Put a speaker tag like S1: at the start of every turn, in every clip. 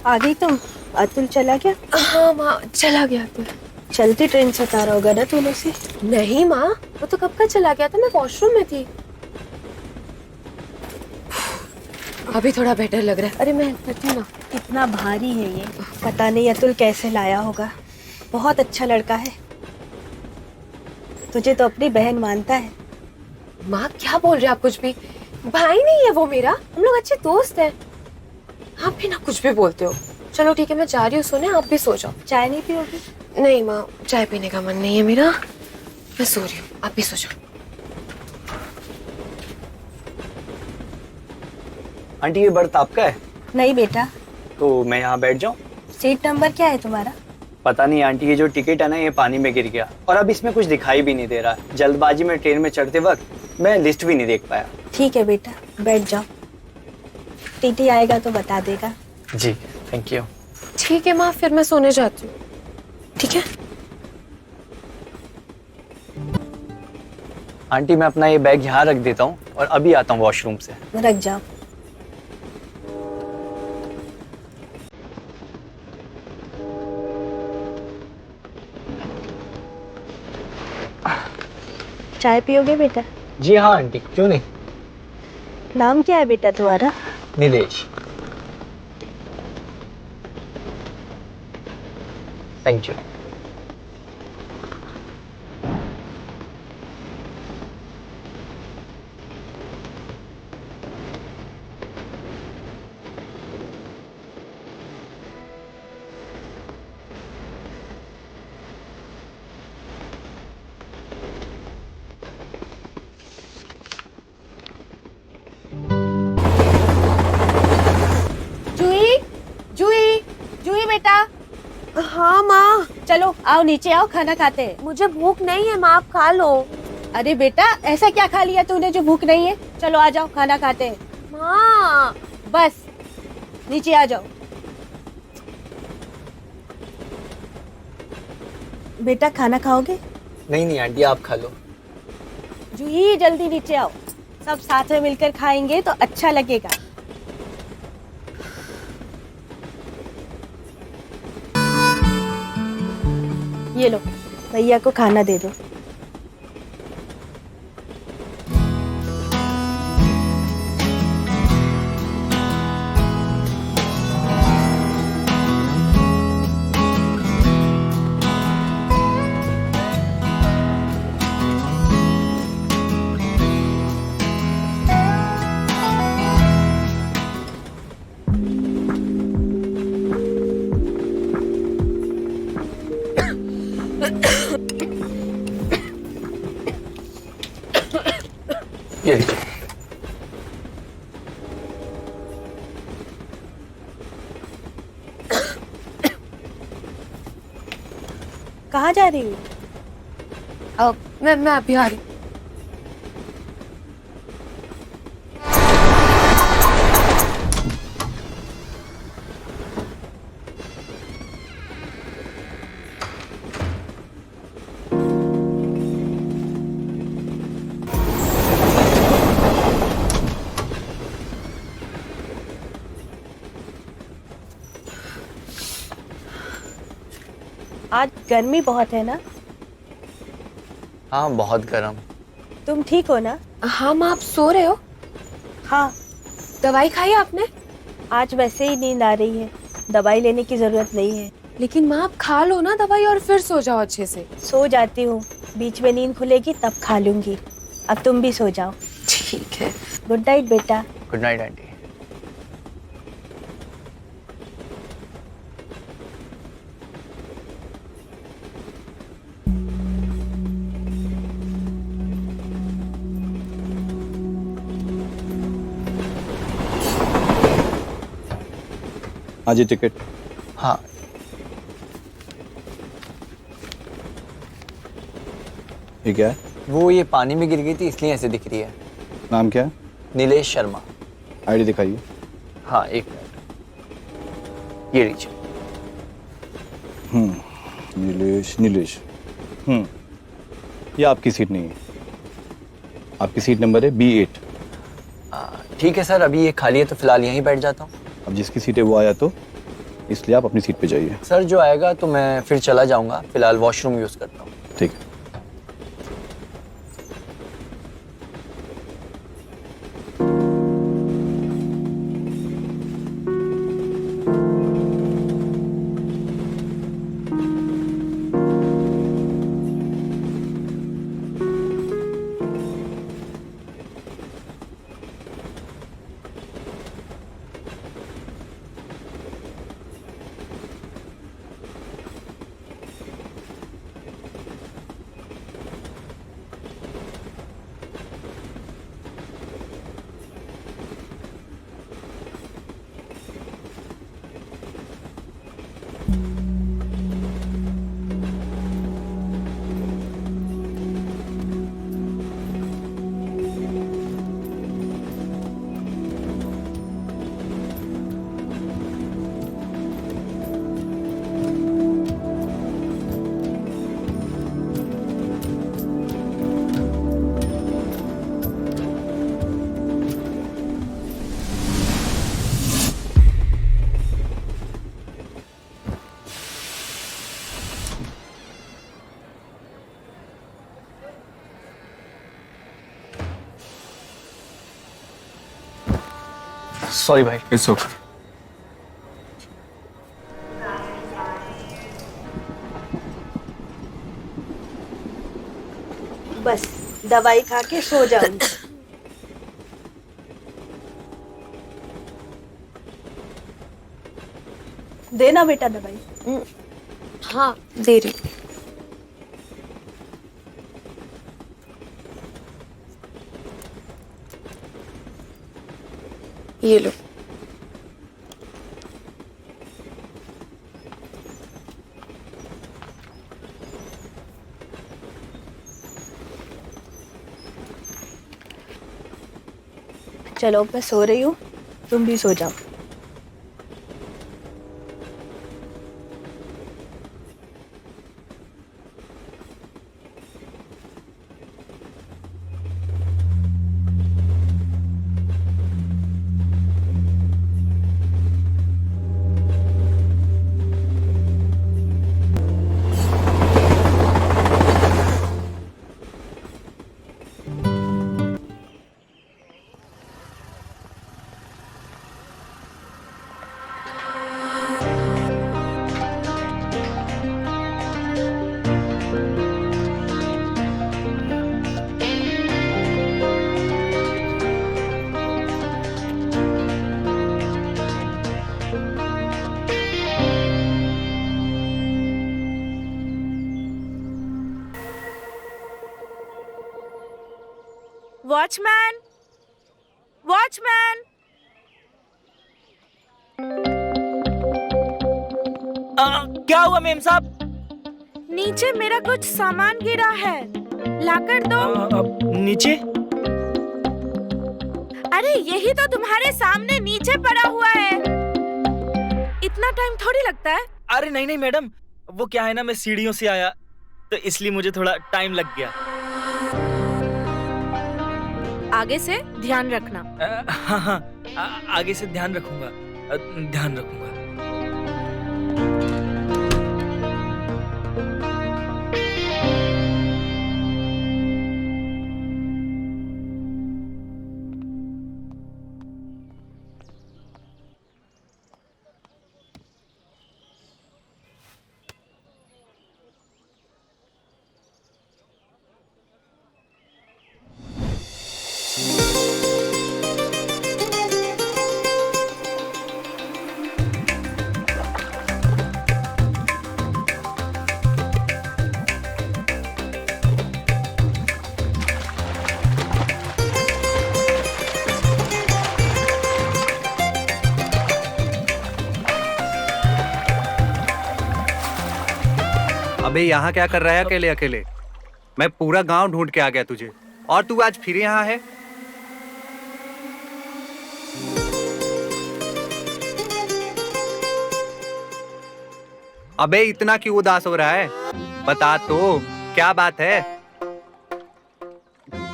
S1: आ गई तुम? अतुल चला गया?
S2: हाँ माँ, चला गया अतुल।
S1: चलती ट्रेन से उतारा होगा ना तूने उसे?
S2: नहीं माँ, वो तो कब का चला गया था, मैं वॉशरूम में थी। अभी थोड़ा बेटर लग रहा है। अरे मैं हेल्प करती हूँ ना।
S1: कितना भारी है ये, पता नहीं अतुल कैसे लाया होगा। बहुत अच्छा लड़का है, तुझे तो अपनी बहन मानता है।
S2: माँ क्या बोल रहे हैं आप? कुछ भी भाई नहीं है वो मेरा, हम लोग अच्छे दोस्त हैं। आप भी ना कुछ भी बोलते हो। चलो ठीक है, मैं जा रही हूँ सोने, आप भी सो जाओ।
S1: चाय नहीं पियोगी?
S2: नहीं माँ, चाय पीने का मन नहीं है मेरा, मैं सो रही हूँ, आप भी सो जाओ।
S3: आंटी ये बर्थ आपका है?
S1: नहीं बेटा।
S3: तो मैं यहाँ बैठ जाऊँ?
S1: सीट नंबर क्या है तुम्हारा?
S3: पता नहीं आंटी, ये जो टिकट है ना ये पानी में गिर गया और अब इसमें कुछ दिखाई भी नहीं दे रहा। जल्दबाजी में ट्रेन में चढ़ते वक्त मैं लिस्ट भी नहीं देख पाया।
S1: ठीक है बेटा, बैठ जाओ, टीटी आएगा तो बता देगा।
S3: जी थैंक यू।
S2: ठीक है माँ, फिर मैं सोने जाती हूँ। ठीक है
S3: आंटी मैं अपना ये बैग यहाँ रख देता हूँ और अभी आता हूँ वॉशरूम से।
S1: रख जाओ। चाय पियोगे बेटा?
S3: जी हाँ आंटी, क्यों नहीं।
S1: नाम क्या है बेटा तुम्हारा?
S3: निलेश। Thank you.
S1: जूही, जूही, जूही बेटा।
S2: हाँ माँ।
S1: चलो आओ नीचे आओ, खाना खाते हैं।
S2: मुझे भूख नहीं है माँ, आप खा लो।
S1: अरे बेटा ऐसा क्या खा लिया तूने जो भूख नहीं है? चलो आ जाओ, खाना खाते हैं।
S2: माँ
S1: बस नीचे आ जाओ। बेटा खाना खाओगे?
S3: नहीं नहीं आंटी, आप खा लो।
S1: जूही जल्दी नीचे आओ, सब साथ में मिलकर खाएंगे तो अच्छा लगेगा। ये लो, भैया को खाना दे दो।
S3: ये लीजिए।
S1: कहाँ जा रही हो?
S2: मैं अभी आ रही हूँ।
S1: आज गर्मी बहुत है ना?
S3: हाँ बहुत गर्म।
S1: तुम ठीक हो ना?
S2: हाँ माँ, आप सो रहे हो?
S1: हाँ।
S2: दवाई खाई आपने?
S1: आज वैसे ही नींद आ रही है, दवाई लेने की जरूरत नहीं है।
S2: लेकिन माँ आप खा लो ना दवाई और फिर सो जाओ अच्छे से।
S1: सो जाती हूँ, बीच में नींद खुलेगी तब खा लूंगी। अब तुम भी सो जाओ।
S2: ठीक है।
S1: गुड नाइट बेटा।
S3: Good night aunty.
S4: हाँ जी टिकट।
S3: हाँ
S4: ये क्या है?
S3: वो ये पानी में गिर गई थी इसलिए ऐसे दिख रही है।
S4: नाम क्या है?
S3: नीलेश शर्मा।
S4: आईडी दिखाइए।
S3: हाँ एक मिनट, ये लीजिए।
S4: नीलेश। ये आपकी सीट नहीं है, आपकी सीट नंबर है B8।
S3: ठीक है सर, अभी ये खाली है तो फिलहाल यहीं बैठ जाता हूँ।
S4: अब जिसकी सीट है वो आया तो इसलिए आप अपनी सीट पे जाइए।
S3: सर जो आएगा तो मैं फिर चला जाऊंगा, फिलहाल वॉशरूम यूज करता हूँ।
S4: ठीक है।
S3: सॉरी भाई।
S5: It's okay.
S1: बस दवाई खा के सो जाऊंगी। देना बेटा दवाई।
S2: हाँ दे रही हूँ। ये लो।
S1: चलो मैं सो रही हूँ, तुम भी सो जाओ। Watchman, watchman.
S6: क्या हुआ मेम साहब?
S1: नीचे मेरा कुछ सामान गिरा है, लाकर दो।
S6: नीचे?
S1: अरे यही तो तुम्हारे सामने नीचे पड़ा हुआ है। इतना टाइम थोड़ी लगता है।
S6: अरे नहीं नहीं मैडम, वो क्या है ना, मैं सीढ़ियों से आया तो इसलिए मुझे थोड़ा टाइम लग गया।
S1: आगे से ध्यान रखना।
S6: हाँ हाँ, आगे से ध्यान रखूंगा, ध्यान रखूंगा।
S7: अबे यहाँ क्या कर रहा है अकेले अकेले? मैं पूरा गांव ढूंढ के आ गया तुझे, और तू आज फिर यहाँ है? अबे इतना क्यों उदास हो रहा है? बता तो, क्या बात है?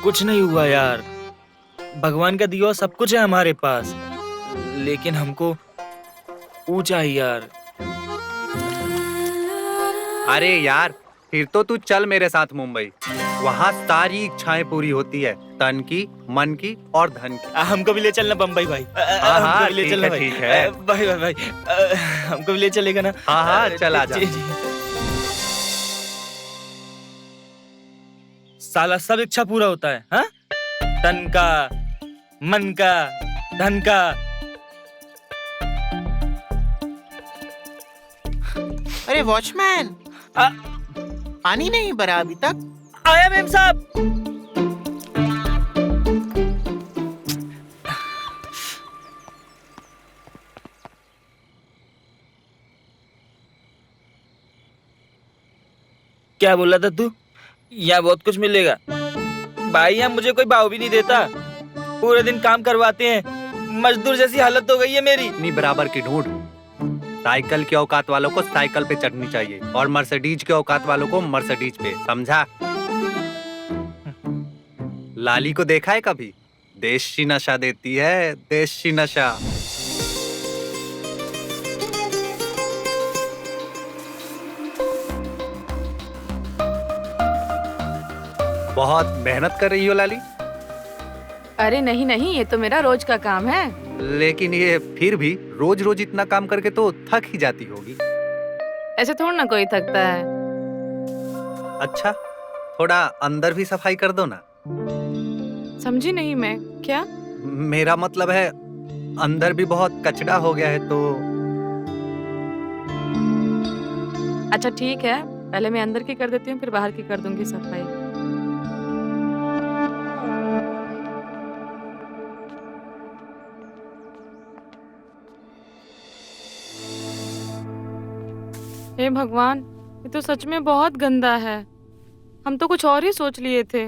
S6: कुछ नहीं हुआ यार, भगवान का दिया सब कुछ है हमारे पास, लेकिन हमको वो चाहिए यार,
S7: अरे यार, फिर तो तू चल मेरे साथ मुंबई। वहाँ सारी इच्छाएं पूरी होती है, तन की, मन की और धन की।
S6: हमको भी ले चलना बम्बई भाई।
S7: हाँ,
S6: हमको भी ले
S7: ठीक
S6: चलना
S7: है,
S6: भाई।
S7: ठीक है।
S6: भाई भाई भाई, हमको भी ले चलेगा ना?
S7: हाँ हाँ, चल आजा।
S6: जी, जी। साला सब इच्छा पूरा होता है, हाँ? तन का, मन का, धन का।
S5: अरे वॉचमैन,
S6: आ,
S5: पानी नहीं भरा अभी तक?
S6: आया मेम साहब। क्या बोला था तू? यहाँ बहुत कुछ मिलेगा भाई। यहाँ मुझे कोई भाव भी नहीं देता, पूरे दिन काम करवाते हैं, मजदूर जैसी हालत हो गई है मेरी।
S7: अपनी बराबर की ढूंढ। साइकिल के औकात वालों को साइकिल पे चढ़नी चाहिए और मर्सिडीज के औकात वालों को मर्सिडीज पे, समझा? लाली को देखा है कभी? देशी नशा देती है, देशी नशा। बहुत मेहनत कर रही हो लाली।
S1: अरे नहीं नहीं, ये तो मेरा रोज का काम है।
S7: लेकिन ये फिर भी रोज रोज इतना काम करके तो थक ही जाती होगी।
S1: ऐसे थोड़ा ना कोई थकता है।
S7: अच्छा, थोड़ा अंदर भी सफाई कर दो ना।
S1: समझी नहीं मैं, क्या?
S7: मेरा मतलब है अंदर भी बहुत कचरा हो गया है तो।
S1: अच्छा ठीक है, पहले मैं अंदर की कर देती हूँ, फिर बाहर की कर दूंगी सफाई। हे भगवान, ये तो सच में बहुत गंदा है। हम तो कुछ और ही सोच लिए थे।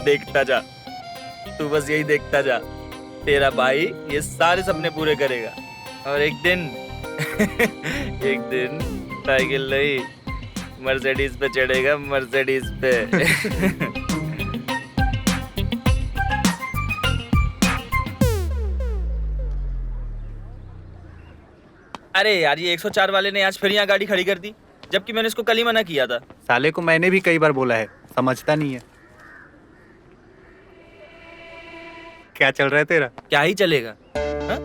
S6: देखता जा, तू बस यही देखता जा। तेरा भाई ये सारे सपने पूरे करेगा और एक दिन एक दिन साइकिल नहीं, मर्सिडीज पे चढ़ेगा, मर्सिडीज पे। अरे यार, ये 104 वाले ने आज फिर यहाँ गाड़ी खड़ी कर दी, जबकि मैंने इसको कल ही मना किया था।
S7: साले को मैंने भी कई बार बोला है, समझता नहीं है। क्या चल रहा है तेरा?
S6: क्या ही चलेगा, हाँ?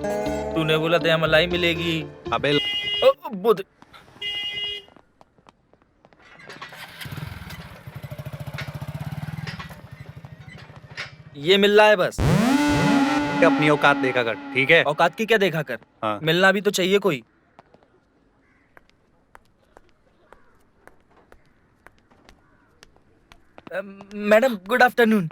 S6: तूने बोला था यहाँ मलाई मिलेगी।
S7: अबे
S6: बुध। ये मिल रहा है बस।
S7: अपनी औकात देखा कर, ठीक है?
S6: औकात की क्या देखा कर?
S7: हाँ।
S6: मिलना भी तो चाहिए कोई। Madam good afternoon.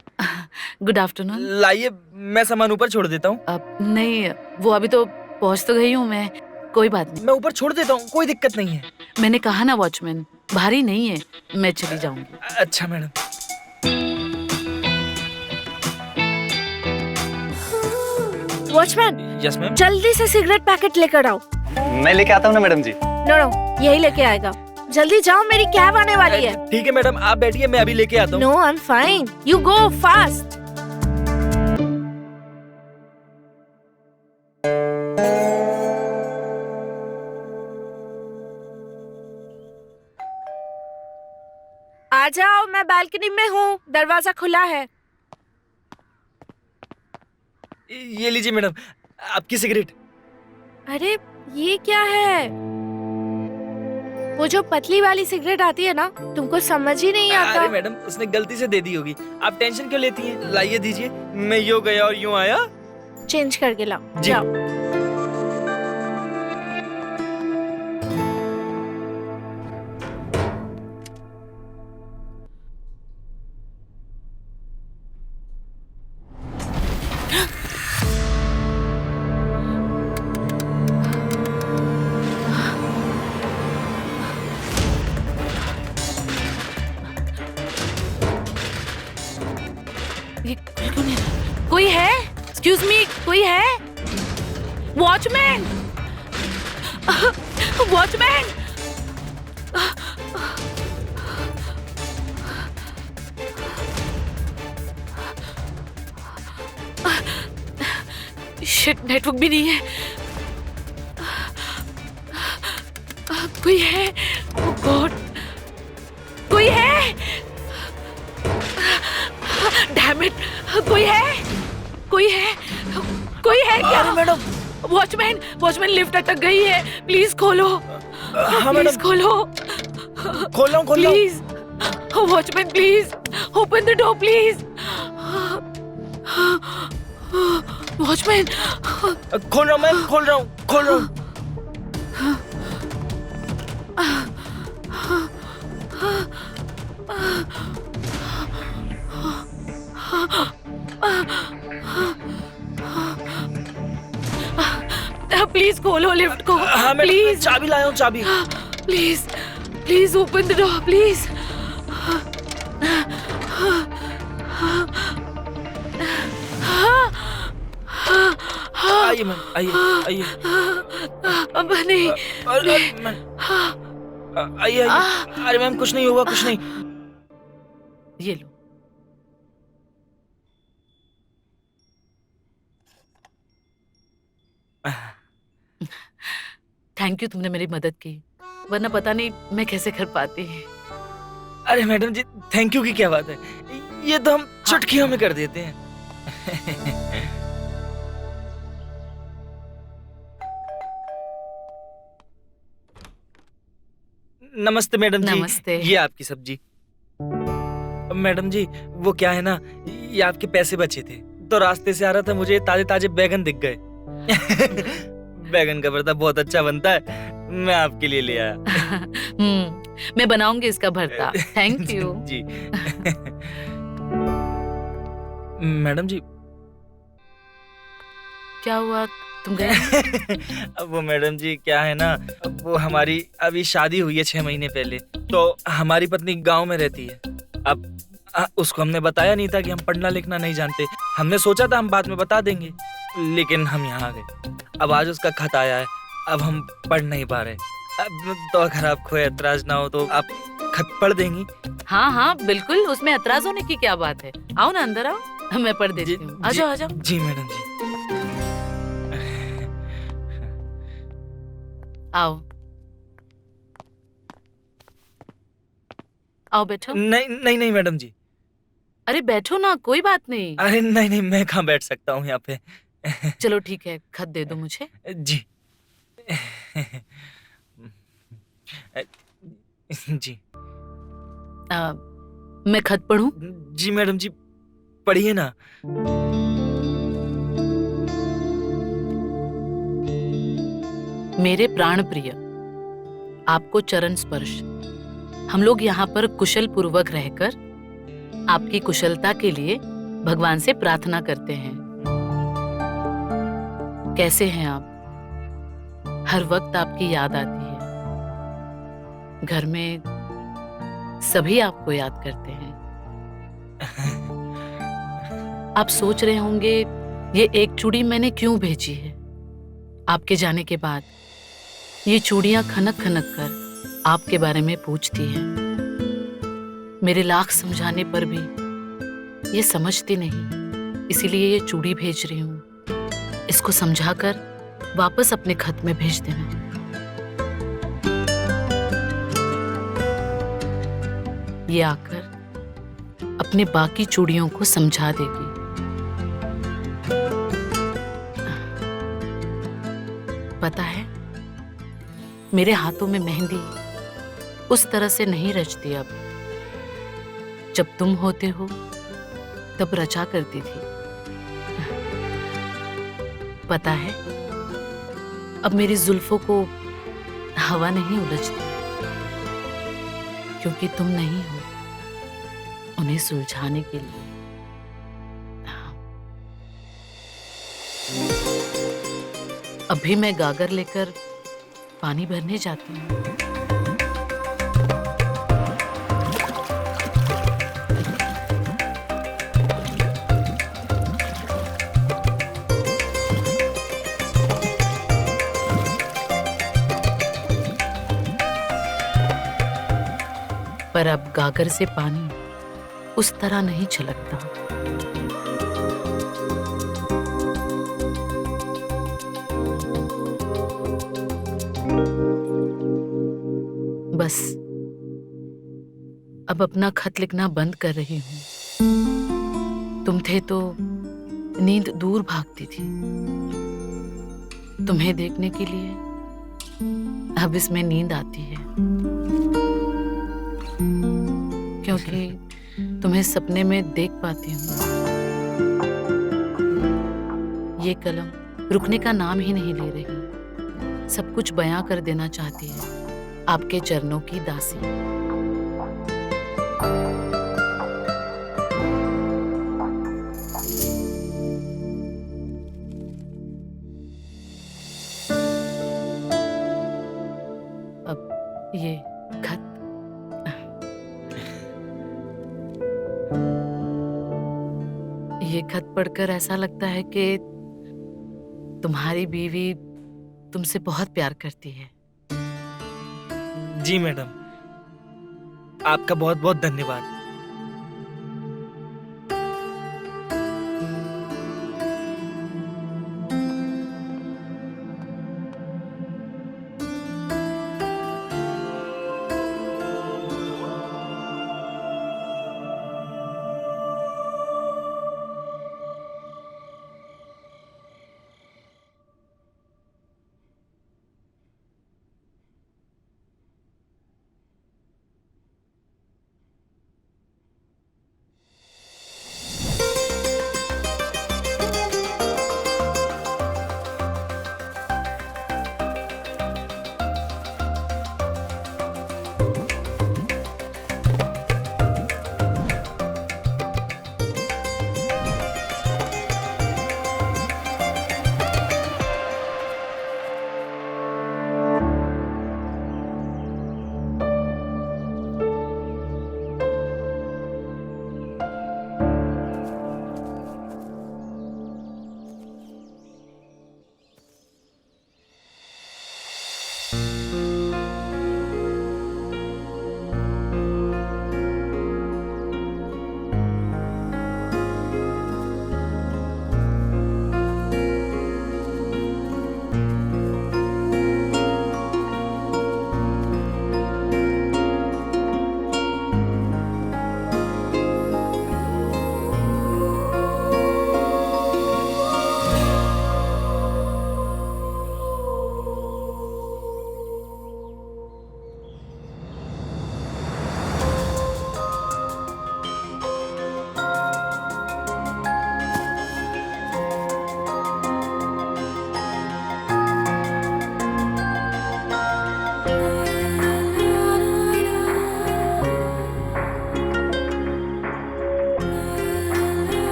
S8: Good afternoon.
S6: लाइए, मैं सामान ऊपर छोड़ देता हूँ।
S8: अब नहीं, वो अभी तो पहुंच तो गई हूँ मैं, कोई बात नहीं।
S6: मैं ऊपर छोड़ देता हूँ, कोई दिक्कत नहीं है।
S8: मैंने कहा ना वॉचमैन, भारी नहीं है, मैं चली जाऊंगी।
S6: अच्छा मैडम।
S1: Watchman,
S6: yes ma'am.
S1: जल्दी से सिगरेट पैकेट लेकर आओ।
S4: मैं लेके आता हूँ ना मैडम जी।
S1: नो नो, यही लेके आएगा। जल्दी जाओ, मेरी कैब आने वाली है।
S6: ठीक है मैडम, आप बैठिए, मैं अभी लेके आता हूँ।
S1: No, I am fine, you go fast. आ जाओ, मैं बालकनी में हूँ, दरवाजा खुला है।
S6: ये लीजिए मैडम, आपकी सिगरेट।
S1: अरे ये क्या है? वो जो पतली वाली सिगरेट आती है ना, तुमको समझ ही नहीं आता।
S6: अरे मैडम, उसने गलती से दे दी होगी, आप टेंशन क्यों लेती हैं? लाइए दीजिए, मैं यूं गया और यूं आया।
S1: चेंज करके लाओ,
S6: जी।
S1: जाओ।
S8: ये खुल क्यों नहीं रहा? कोई है? एक्सक्यूज मी, कोई है? वॉचमैन! वॉचमैन! शिट, नेटवर्क भी नहीं है। कोई है? ओह गॉड, कोई है? डैम इट, कोई है? कोई है? कोई है क्या?
S6: मैडम,
S8: वॉचमैन, वॉचमैन लिफ्ट अटक गई है, प्लीज खोलो। प्लीज खोलो,
S6: खोल रहा हूँ
S8: please. Watchman please open the door please. Watchman,
S6: खोल रहा हूँ मैम, खोल रहा हूँ।
S8: प्लीज खोलो लिफ्ट को।
S6: हाँ मैडम,
S8: प्लीज
S6: चाबी लाया हूँ, चाबी।
S8: Please please open the door please.
S6: आइए मैम, आइए।
S8: अब नहीं।
S6: अरे मैम, आइए। अरे मैम, कुछ नहीं होगा, कुछ नहीं।
S8: ये लो। थैंक यू, तुमने मेरी मदद की, वरना पता नहीं मैं कैसे कर पाती।
S6: अरे मैडम जी, थैंक यू की क्या बात है, ये तो हम चुटकियों में कर देते हैं। नमस्ते मैडम जी।
S8: नमस्ते।
S6: ये आपकी सब्जी। मैडम जी, वो क्या है ना, ये आपके पैसे बचे थे, तो रास्ते से आ रहा था, मुझे ताजे ताजे बैगन दिख गए। बैगन का भरता बहुत अच्छा बनता है, मैं आपके लिए ले आया।
S8: मैं बनाऊंगी इसका भरता। Thank you.
S6: जी। मैडम जी,
S8: क्या हुआ, तुम गए?
S6: अब वो मैडम जी क्या है ना, वो हमारी अभी शादी हुई है 6 महीने पहले, तो हमारी पत्नी गांव में रहती है। अब उसको हमने बताया नहीं था कि हम पढ़ना लिखना नहीं जानते। हमने सोचा था हम बाद में बता देंगे, लेकिन हम यहाँ आ गए। अब आज उसका खत आया है, अब हम पढ़ नहीं पा रहे। अब तो अगर आपको ऐतराज ना हो तो आप खत पढ़ देंगी?
S8: हाँ हाँ बिल्कुल, उसमें ऐतराज होने की क्या बात है। आओ ना अंदर आओ, मैं पढ़ देती हूँ। आ जाओ आ जाओ।
S6: जी मैडम जी।
S8: आओ आओ, बैठो।
S6: नहीं मैडम जी।
S8: अरे बैठो ना, कोई बात नहीं।
S6: अरे नहीं, मैं कहाँ बैठ सकता हूँ यहाँ पे।
S8: चलो ठीक है, खत दे दो मुझे।
S6: जी। जी।
S8: मैं खत पढ़ूं?
S6: जी मैडम जी, पढ़िए ना।
S8: मेरे प्राण प्रिय, आपको चरण स्पर्श। हम लोग यहाँ पर कुशल पूर्वक रहकर आपकी कुशलता के लिए भगवान से प्रार्थना करते हैं। कैसे हैं आप? हर वक्त आपकी याद आती है। घर में सभी आपको याद करते हैं। आप सोच रहे होंगे ये एक चूड़ी मैंने क्यों भेजी है। आपके जाने के बाद ये चूड़ियां खनक खनक कर आपके बारे में पूछती है। मेरे लाख समझाने पर भी ये समझती नहीं, इसीलिए ये चूड़ी भेज रही हूँ। इसको समझाकर वापस अपने खत में भेज देना। ये आकर अपने बाकी चूड़ियों को समझा देगी। पता है, मेरे हाथों में मेहंदी उस तरह से नहीं रचती अब। जब तुम होते हो तब रचा करती थी। पता है, अब मेरी जुल्फों को हवा नहीं उलझती, क्योंकि तुम नहीं हो उन्हें सुलझाने के लिए। अभी मैं गागर लेकर पानी भरने जाती हूँ। अब गागर से पानी उस तरह नहीं छलकता। बस अब अपना खत लिखना बंद कर रही हूँ। तुम थे तो नींद दूर भागती थी। तुम्हें देखने के लिए अब इसमें नींद आती है, क्योंकि तुम्हें सपने में देख पाती हूँ। ये कलम रुकने का नाम ही नहीं ले रही, सब कुछ बयां कर देना चाहती है, आपके चरणों की दासी। अब ये खत पढ़कर ऐसा लगता है कि तुम्हारी बीवी तुमसे बहुत प्यार करती है।
S6: जी मैडम, आपका बहुत बहुत धन्यवाद।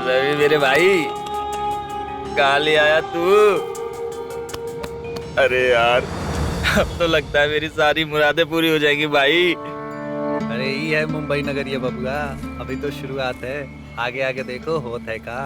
S6: रवि मेरे भाई, कहाँ ले आया तू? अरे यार, अब तो लगता है मेरी सारी मुरादें पूरी हो जाएंगी भाई।
S7: अरे ये है मुंबई नगर ये बबुआ, अभी तो शुरुआत है, आगे आगे देखो होता है का।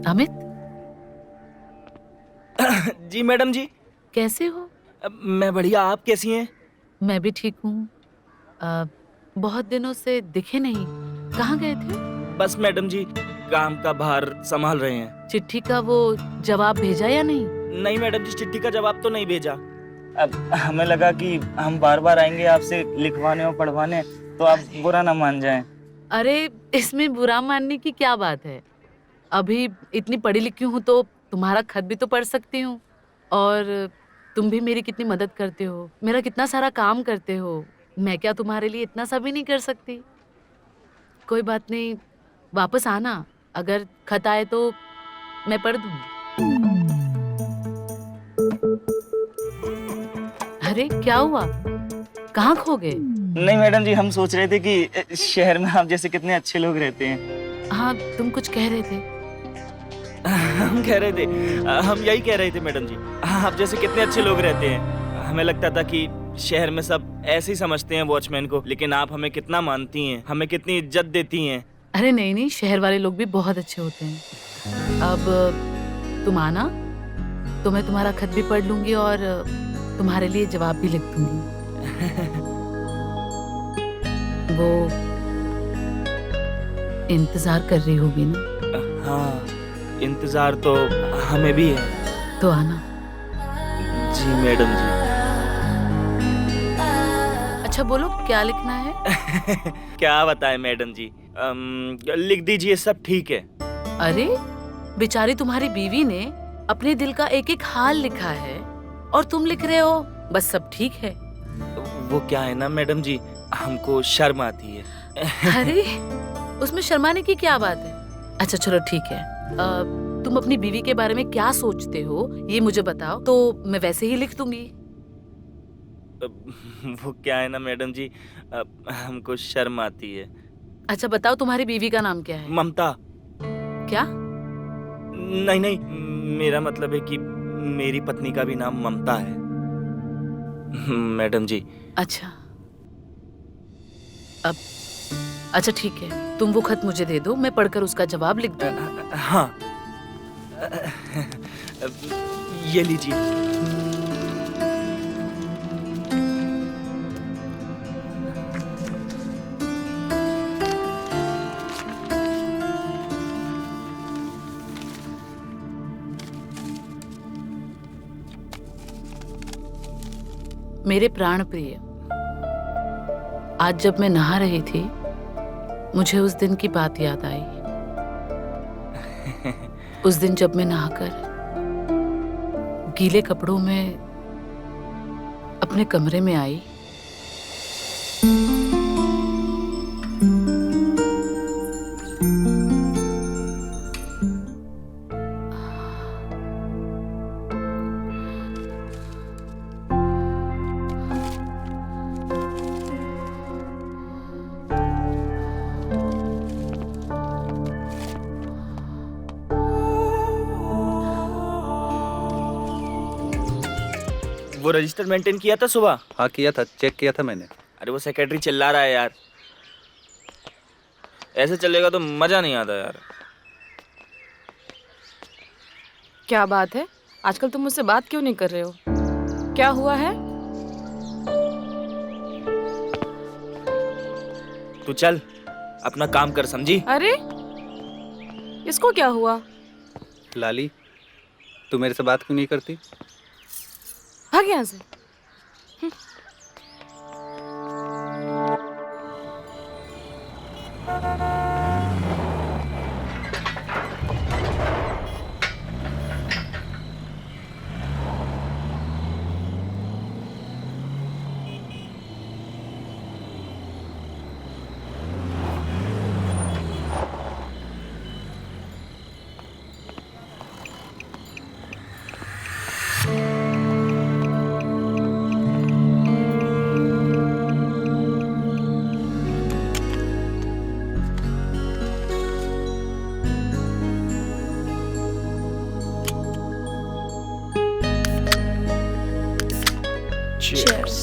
S8: अमित,
S6: जी मैडम जी।
S8: कैसे हो?
S6: मैं बढ़िया, आप कैसी हैं?
S8: मैं भी ठीक हूँ। बहुत दिनों से दिखे नहीं, कहाँ गए थे?
S6: बस मैडम जी, काम का भार संभाल रहे हैं।
S8: चिट्ठी का वो जवाब भेजा या नहीं?
S6: नहीं मैडम जी, चिट्ठी का जवाब तो नहीं भेजा। अब हमें लगा कि हम बार बार आएंगे आपसे लिखवाने और पढ़वाने, तो आप बुरा ना मान जाएं।
S8: अरे इसमें बुरा मानने की क्या बात है? अभी इतनी पढ़ी लिखी हूँ तो तुम्हारा खत भी तो पढ़ सकती हूँ, और तुम भी मेरी कितनी मदद करते हो, मेरा कितना सारा काम करते हो। मैं क्या तुम्हारे लिए इतना सा भी नहीं कर सकती? कोई बात नहीं, वापस आना। अगर खत आए तो मैं पढ़ दूंगी। अरे क्या हुआ, कहाँ खो गए?
S6: नहीं मैडम जी, हम सोच रहे थे कि शहर में आप जैसे कितने अच्छे लोग रहते हैं।
S8: हाँ, तुम कुछ कह रहे थे।
S6: हम कह रहे थे, हम यही कह रहे थे मैडम जी, आप जैसे कितने अच्छे लोग रहते हैं। हमें लगता था कि शहर में सब ऐसे ही समझते हैं वॉचमैन को, लेकिन आप हमें कितना मानती हैं, हमें कितनी इज्जत देती हैं।
S8: अरे नहीं नहीं, शहर वाले लोग भी बहुत अच्छे होते हैं। अब तुम आना तो मैं तुम्हारा खत भी पढ़ लूंगी और तुम्हारे लिए जवाब भी लिख दूंगी। वो इंतजार कर रही होगी ना?
S6: हाँ, इंतजार तो हमें भी है।
S8: तो आना।
S6: जी मैडम जी।
S8: अच्छा बोलो, क्या लिखना है?
S6: क्या बताएं मैडम जी, लिख दीजिए, सब ठीक है।
S8: अरे बेचारी तुम्हारी बीवी ने अपने दिल का एक एक हाल लिखा है और तुम लिख रहे हो बस सब ठीक है।
S6: वो क्या है ना मैडम जी, हमको शर्म आती है।
S8: अरे उसमें शर्माने की क्या बात है? अच्छा चलो ठीक है, तुम अपनी बीवी के बारे में क्या सोचते हो ये मुझे बताओ, तो मैं वैसे ही लिख दूंगी।
S6: वो क्या है ना मैडम जी, हमको शर्म आती है।
S8: अच्छा बताओ, तुम्हारी बीवी का नाम क्या है?
S6: ममता।
S8: क्या?
S6: नहीं नहीं, मेरा मतलब है कि मेरी पत्नी का भी नाम ममता है मैडम जी।
S8: अच्छा अब अच्छा ठीक है, तुम वो खत मुझे दे दो, मैं पढ़कर उसका जवाब लिख दूंगी।
S6: हाँ, ये लीजिए।
S8: मेरे प्राण प्रिय, आज जब मैं नहा रही थी मुझे उस दिन की बात याद आई। उस दिन जब मैं नहाकर गीले कपड़ों में अपने कमरे में आई,
S6: वो रजिस्टर मेंटेन किया था सुबह?
S7: हाँ किया था, चेक किया था मैंने।
S6: अरे वो सेक्रेटरी चिल्ला रहा है यार, ऐसे चलेगा तो मजा नहीं आता यार।
S9: क्या बात है, आजकल तुम मुझसे बात क्यों नहीं कर रहे हो? क्या हुआ है?
S6: तू चल अपना काम कर, समझी?
S9: अरे इसको क्या हुआ?
S7: लाली, तू मेरे से बात क्यों नहीं करती?
S9: भाग यहाँ से।
S1: Cheers.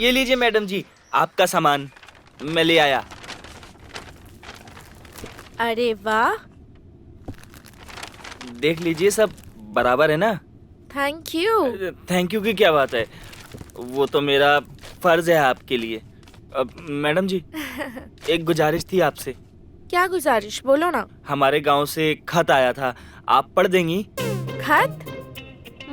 S6: ये लीजिए मैडम जी, आपका सामान मैं ले आया।
S1: अरे वाह,
S6: देख लीजिए, सब बराबर है ना?
S1: Thank you.
S6: थैंक यू की क्या बात है, वो तो मेरा फर्ज है आपके लिए। मैडम जी, एक गुजारिश थी आपसे।
S1: क्या गुजारिश, बोलो ना।
S6: हमारे गांव से खत आया था, आप पढ़ देंगी?
S1: खत?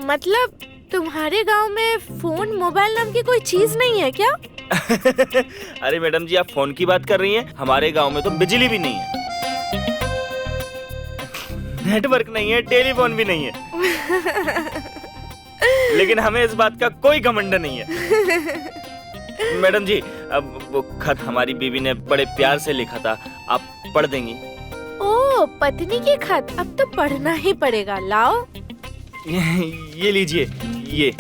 S1: मतलब तुम्हारे गांव में फोन मोबाइल नाम की कोई चीज नहीं है क्या?
S6: अरे मैडम जी, आप फोन की बात कर रही हैं? हमारे गांव में तो बिजली भी नहीं है, नेटवर्क नहीं है, टेलीफोन भी नहीं है, लेकिन हमें इस बात का कोई घमंड नहीं है। मैडम जी, अब वो खत हमारी बीवी ने बड़े प्यार से लिखा था, आप पढ़ देंगी?
S1: ओ, पत्नी की खत, अब तो पढ़ना ही पड़ेगा। लाओ।
S6: ये लीजिए, ये।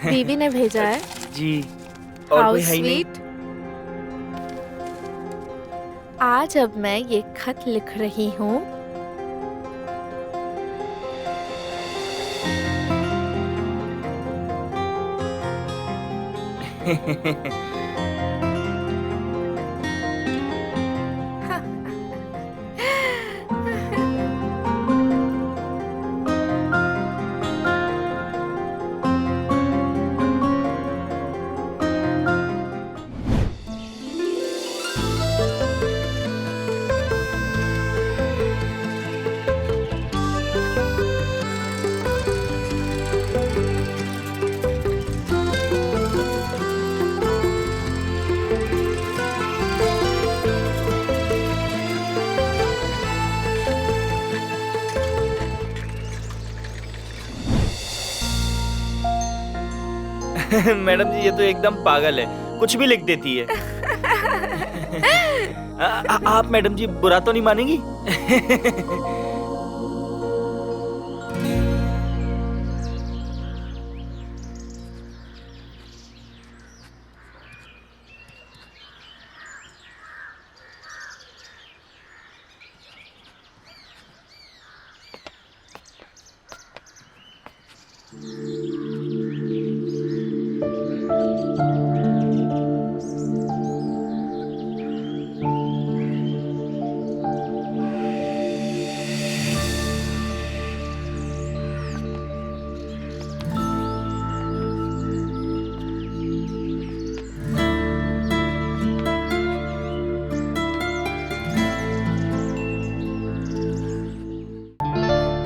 S1: बीवी ने भेजा है।
S6: जी। और
S1: हाउ
S6: कोई है ही नहीं?
S1: स्वीट। आज अब मैं ये खत लिख रही हूँ।
S6: मैडम जी, ये तो एकदम पागल है, कुछ भी लिख देती है। आप मैडम जी बुरा तो नहीं मानेंगी?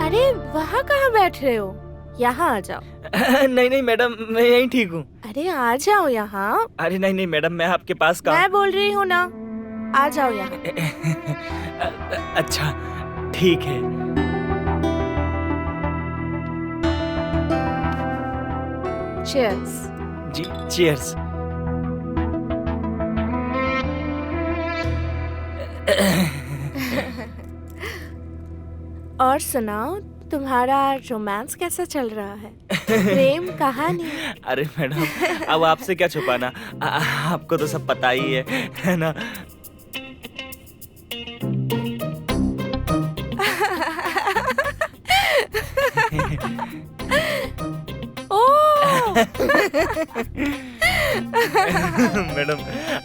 S1: अरे वहाँ कहाँ बैठ रहे हो? यहाँ आ जाओ।
S6: नहीं नहीं मैडम, मैं यहीं ठीक हूँ।
S1: अरे आ जाओ यहाँ।
S6: अरे नहीं नहीं मैडम, मैं आपके पास कहाँ?
S1: मैं बोल रही हूँ ना, आ जाओ यहाँ।
S6: अच्छा ठीक है।
S1: चीयर्स।
S6: जी चीयर्स।
S1: और सुनाओ, तुम्हारा रोमांस कैसा चल रहा है? प्रेम कहानी।
S6: अरे मैडम, अब आपसे क्या छुपाना, आपको तो सब पता ही है ना? मैडम,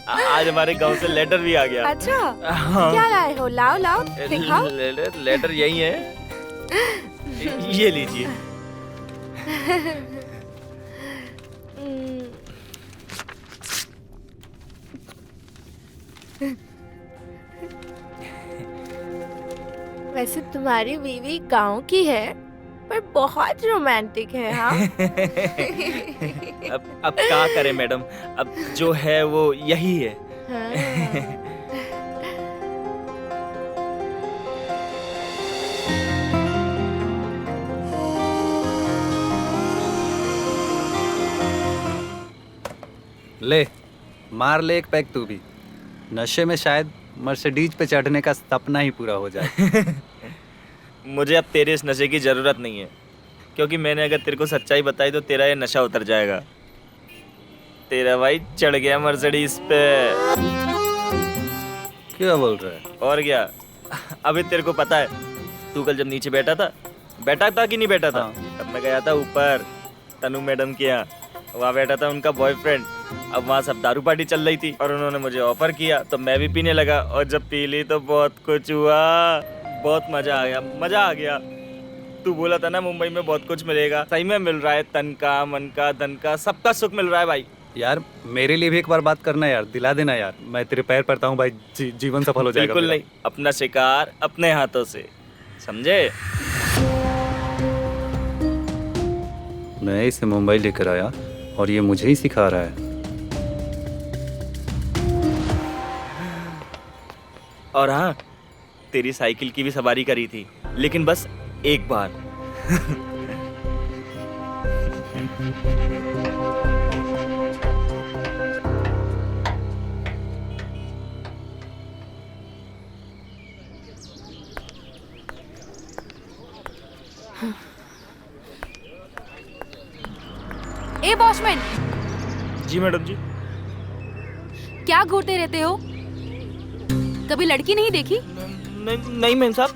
S6: आज हमारे गांव से लेटर भी आ गया।
S1: अच्छा,
S6: हाँ।
S1: क्या लाए हो? लाओ लाओ दिखाओ।
S6: लेटर यही है, ये लीजिए। वैसे तुम्हारी बीवी गांव की है, पर बहुत रोमांटिक है। हाँ। अब क्या करें मैडम, अब जो है वो यही है।
S1: हाँ।
S7: ले मार ले एक पैक तू भी। नशे में शायद मर्सिडीज पे चढ़ने का सपना ही पूरा हो जाए।
S6: मुझे अब तेरे इस नशे की जरूरत नहीं है, क्योंकि मैंने अगर तेरे को सच्चाई बताई तो तेरा ये नशा उतर जाएगा। तेरा भाई चढ़ गया मर्सिडीज पे।
S7: क्या बोल रहा है?
S6: और क्या, अभी तेरे को पता है, तू कल जब नीचे बैठा था कि नहीं बैठा था?
S7: हाँ।
S6: तब मैं गया था ऊपर तनु मैडम के यहाँ, वहाँ बैठा था उनका बॉयफ्रेंड। अब वहाँ सब दारू पार्टी चल रही थी और उन्होंने मुझे ऑफर किया, तो मैं भी पीने लगा, और जब पी ली तो बहुत कुछ हुआ, बहुत मजा आ गया। तू बोला था ना मुंबई में बहुत कुछ मिलेगा, सही में मिल रहा है। तन का, मन का, धन का, सबका सुख मिल रहा है भाई।
S7: यार मेरे लिए भी एक बार बात करना यार, दिला देना यार, मैं तेरे पैर पड़ता हूँ भाई, जीवन सफल हो जाएगा
S6: बिल्कुल
S7: मेरा।
S6: नहीं, अपना शिकार अपने हाथों से, समझे?
S7: मैं इसे मुंबई लेकर आया और ये मुझे ही सिखा रहा है।
S6: और हाँ, तेरी साइकिल की भी सवारी करी थी, लेकिन बस एक बार।
S9: ए वॉचमैन,
S6: जी मैडम जी।
S9: क्या घूरते रहते हो? कभी लड़की नहीं देखी?
S6: नहीं मैम साहब।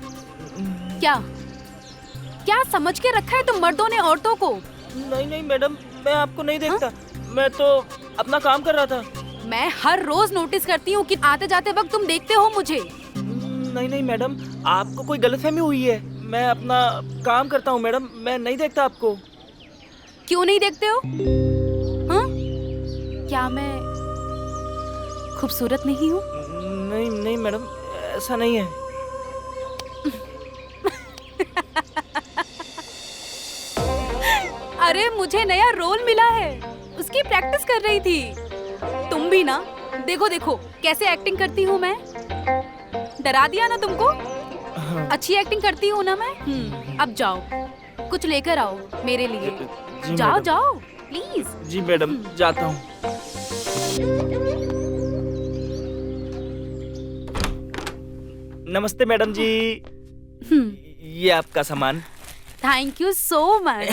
S9: क्या क्या समझ के रखा है तुम मर्दों ने औरतों को?
S6: नहीं मैडम, मैं आपको नहीं देखता। मैं तो अपना काम कर रहा था।
S9: मैं हर रोज नोटिस करती हूँ कि आते जाते वक्त तुम देखते हो मुझे।
S6: नहीं मैडम, आपको कोई गलतफहमी हुई है। मैं अपना काम करता हूँ मैडम, मैं नहीं देखता आपको।
S9: क्यों नहीं देखते हो? हाँ? क्या मैं खूबसूरत नहीं हूँ?
S6: नहीं मैडम, ऐसा नहीं है।
S9: अरे मुझे नया रोल मिला है, उसकी प्रैक्टिस कर रही थी। तुम भी ना, देखो कैसे एक्टिंग करती हूँ मैं। डरा दिया ना तुमको? अच्छी एक्टिंग करती हूँ ना मैं। अब जाओ, कुछ लेकर आओ मेरे लिए।
S6: जी
S9: जाओ
S6: मैडम।
S9: जाओ प्लीज।
S6: जी मैडम, जाता हूँ। नमस्ते मैडम जी, ये आपका सामान।
S9: Thank you so much.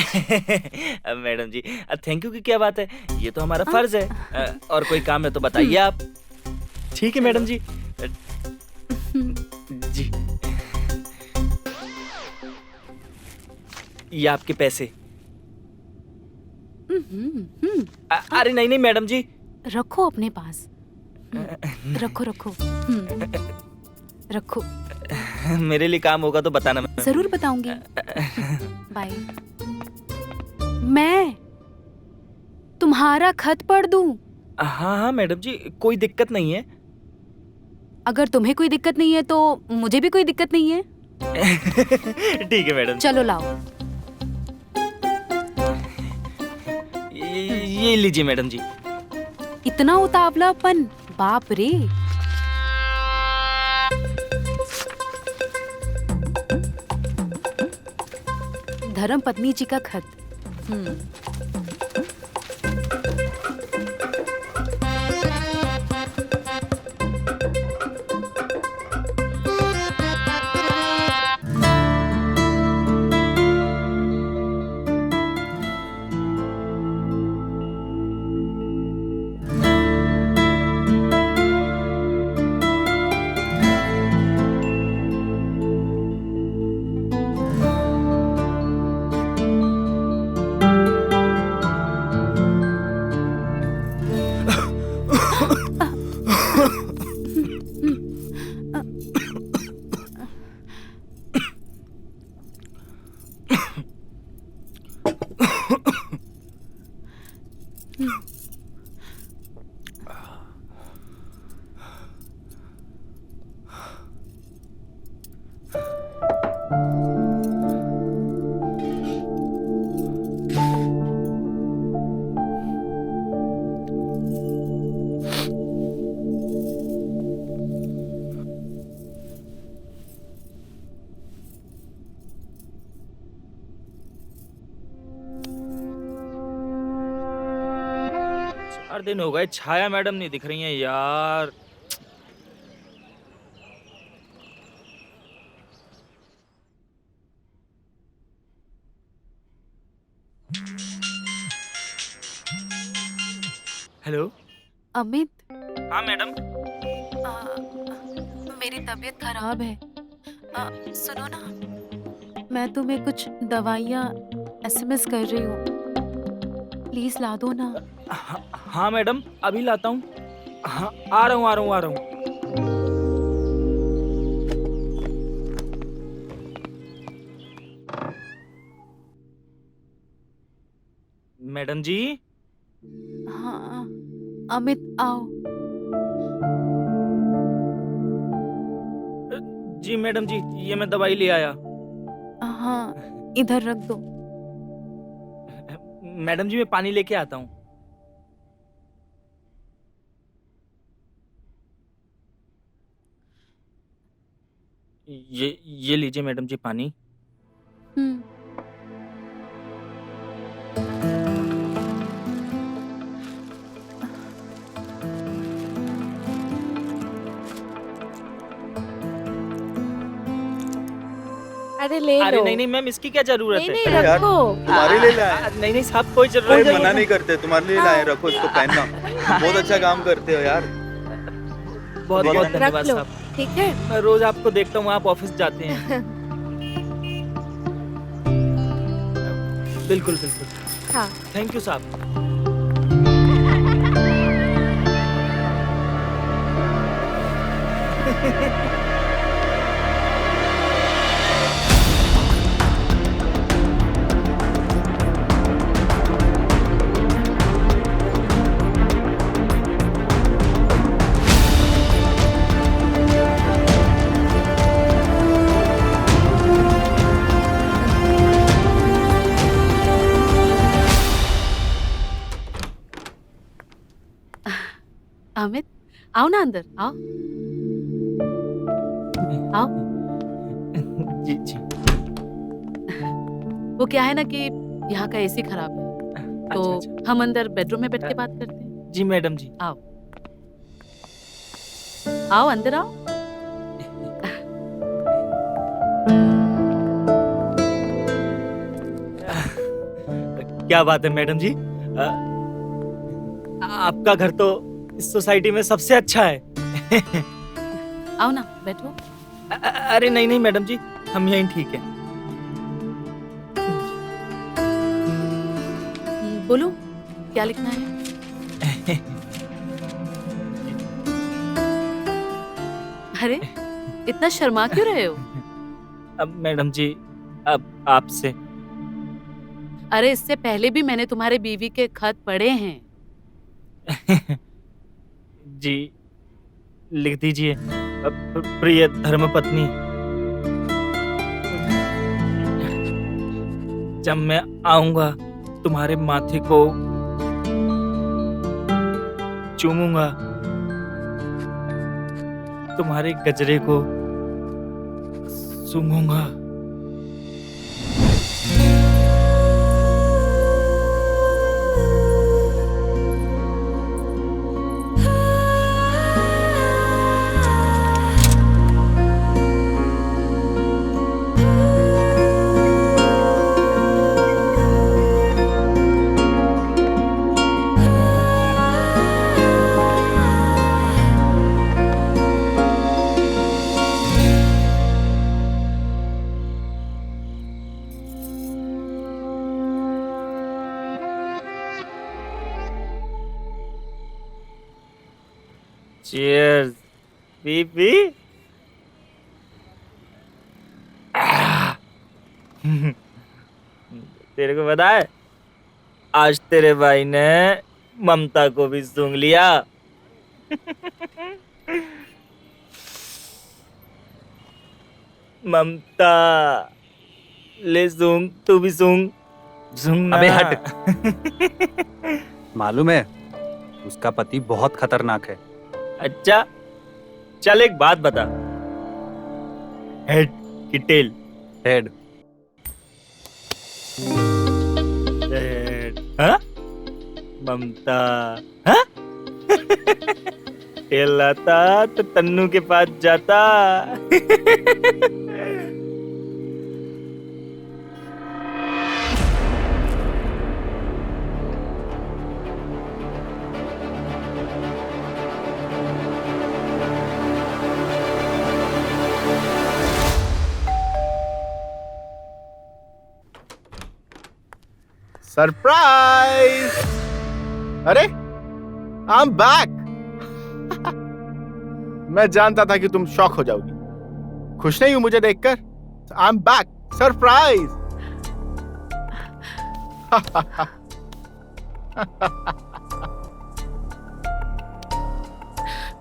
S6: Madam ji, thank you की क्या बात है, ये तो हमारा फर्ज है। और कोई काम है तो बताइए आप। ठीक है मैडम जी। जी, ये आपके पैसे। अरे नहीं मैडम जी।
S9: रखो अपने पास। रखो। रखो।
S6: मेरे लिए काम होगा तो बताना।
S9: जरूर बताऊंगी। बाय। मैं तुम्हारा खत पढ़ दूं?
S6: हाँ मैडम जी, कोई दिक्कत नहीं है।
S9: अगर तुम्हें कोई दिक्कत नहीं है तो मुझे भी कोई दिक्कत नहीं है।
S6: ठीक है मैडम।
S9: चलो लाओ।
S6: ये लीजिए मैडम जी।
S9: इतना उतावलापन, बाप रे। धर्म पत्नी जी का खत।
S6: चार दिन हो गए, छाया मैडम नहीं दिख रही हैं यार। हेलो।
S9: अमित,
S6: हाँ मैडम।
S9: मेरी तबीयत खराब है। सुनो ना, मैं तुम्हें कुछ दवाइयाँ एसएमएस कर रही हूँ, प्लीज ला दो ना।
S6: हाँ मैडम, अभी लाता हूँ। हाँ, आ रहा हूँ। मैडम जी।
S9: हाँ अमित आओ।
S6: जी मैडम जी, ये मैं दवाई ले आया।
S9: हाँ, इधर रख दो।
S6: मैडम जी मैं पानी लेके आता हूँ। ये लीजिए मैडम जी पानी।
S9: हम्म।
S1: अरे ले
S6: अरे
S1: लो।
S6: नहीं नहीं मैम, इसकी क्या जरूरत
S1: नहीं
S6: है?
S1: नहीं
S4: अरे यार,
S1: रखो।
S4: तुम्हारे लिए लाए।
S6: नहीं नहीं साहब, कोई
S4: कोई
S6: जरूरत नहीं
S4: मना
S6: है।
S4: नहीं करते, तुम्हारे लिए लाए, रखो इसको पहनना। बहुत अच्छा काम करते हो यार।
S6: बहुत बहुत
S1: रख
S6: धन्यवाद
S1: लो,
S6: साहब।
S1: ठीक है।
S6: मैं रोज आपको देखता हूँ, आप ऑफिस जाते हैं। बिल्कुल बिल्कुल।
S1: हाँ।
S6: थैंक यू साहब।
S8: अमित, आओ ना अंदर, आओ। आओ।
S6: जी जी।
S8: वो क्या है ना कि यहाँ का एसी खराब है, तो
S6: अच्छा।
S8: हम अंदर बेडरूम में बैठ के बात करते हैं।
S6: जी मैडम जी।
S8: आओ, आओ अंदर आओ।
S6: क्या बात है मैडम जी, आपका घर तो इस सोसाइटी में सबसे अच्छा है।
S8: आओ ना, बैठो।
S6: अरे नहीं नहीं मैडम जी, हम यहीं ठीक है।
S8: बोलो, क्या लिखना है? अरे, इतना शर्मा क्यों रहे हो?
S6: अब मैडम जी, अब आपसे।
S8: अरे, इससे पहले भी मैंने तुम्हारे बीवी के खत पढ़े हैं।
S6: जी लिख दीजिए। प्रिय धर्मपत्नी, जब मैं आऊंगा तुम्हारे माथे को चूमूंगा, तुम्हारे गजरे को सूंघूंगा। Cheers, P. तेरे को पता है, आज तेरे भाई ने ममता को भी सूंघ लिया। ममता, ले सूंघ, तू भी सूंघ, सूंघना।
S7: अबे हट। मालूम है, उसका पति बहुत खतरनाक है।
S6: अच्छा, चल एक बात बता, हेड की टेल?
S7: हेड।
S6: हेड। हाँ? ममता, हाँ? टेल आता तो तन्नू के पास जाता।
S5: सरप्राइज! अरे, आई एम बैक। मैं जानता था कि तुम शॉक हो जाओगी। खुश नहीं हूं मुझे देखकर? I am back, surprise.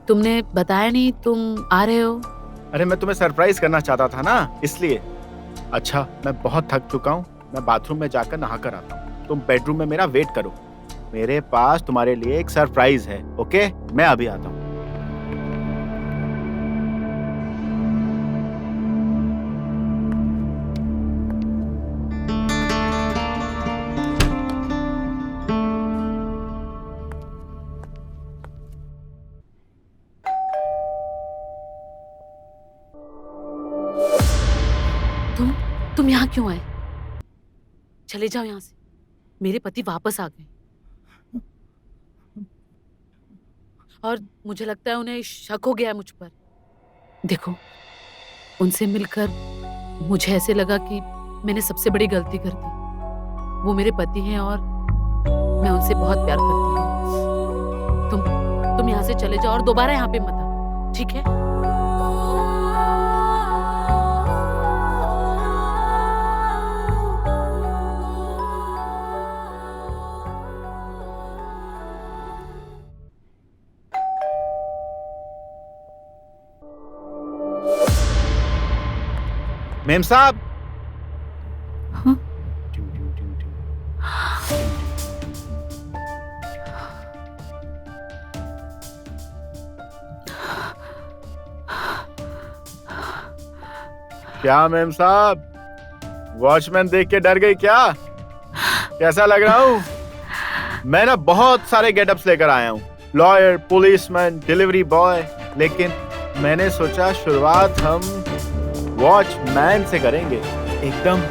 S8: तुमने बताया नहीं तुम आ रहे हो।
S5: अरे मैं तुम्हें सरप्राइज करना चाहता था ना, इसलिए। अच्छा, मैं बहुत थक चुका हूँ, मैं बाथरूम में जाकर नहा कर आता हूँ। तुम बेडरूम में मेरा वेट करो, मेरे पास तुम्हारे लिए एक सरप्राइज है। ओके, मैं अभी आता हूँ।
S8: तुम यहाँ क्यों आए? चले जाओ यहाँ से, मेरे पति वापस आ गए और मुझे लगता है उन्हें शक हो गया है मुझ पर। देखो, उनसे मिलकर मुझे ऐसे लगा कि मैंने सबसे बड़ी गलती कर दी। वो मेरे पति हैं और मैं उनसे बहुत प्यार करती हूँ। तुम यहाँ से चले जाओ और दोबारा यहाँ पे मत आना, ठीक है?
S5: मेम साहब।
S8: हाँ?
S5: क्या मेम साहब, वॉचमैन देख के डर गई क्या? कैसा लग रहा हूँ? मैं ना बहुत सारे गेटअप्स लेकर आया हूँ, लॉयर, पुलिसमैन, डिलीवरी बॉय, लेकिन मैंने सोचा शुरुआत हम वॉचमैन से करेंगे, एकदम